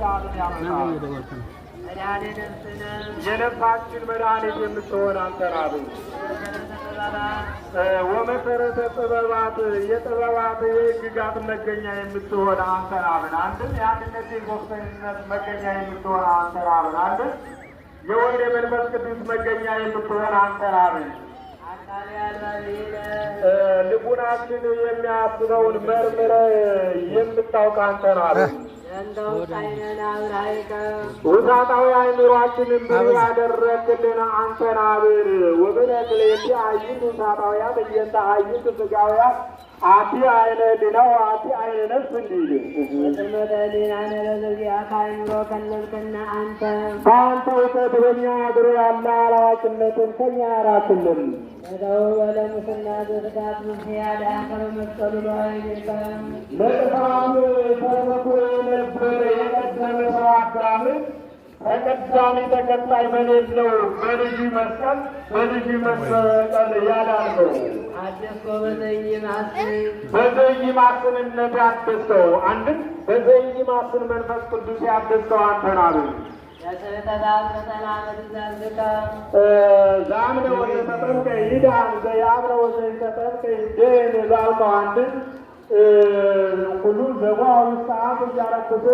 ክርስቲያንን ያመጣል። የነፍሳችን መድኃኒት የምትሆን አንተን አብን ወመሰረተ ጥበባት የጥበባት የሕግጋት መገኛ የምትሆን አንተን አብን አንድም የአንድነት የሦስትነት መገኛ የምትሆን አንተን አብን አንድም የወልድ የመንፈስ ቅዱስ መገኛ የምትሆን አንተን አብን ልቡናችን የሚያስበውን መርምረ የምታውቅ አንተን አብን ውሳጣዊ አእምሯችንን ብሩህ ያደረግልን አንተን አብን ወበነቅል የሚያይን ውሳጣውያን እየንተአይን ሥጋውያን አቲ አይነ ድነው አቲ አይነ ነፍስ እንዲል በአንተ እውቀት በእኛ አድሮ ያለ አላዋቂነትን ከኛ ያራክልን። ለጥፋት ተርፎ የነበረ የቀደመ ሰው አዳምን ተቀዳሚ ተከታይ በሌለው በልጁ መስቀል መስቀል ያዳነው በዘኢማስንነት ያደሰው አንድም በዘኢማስን መንፈስ ቅዱስ ያደሰው አንተን አብን ዛምነ ወዘተጠምቀ ይዳን ዘያምነ ወዘተጠምቀ ይድን ላልከው አንድም ሁሉ ዘጓ ውስጥ አፍ እያረክሶ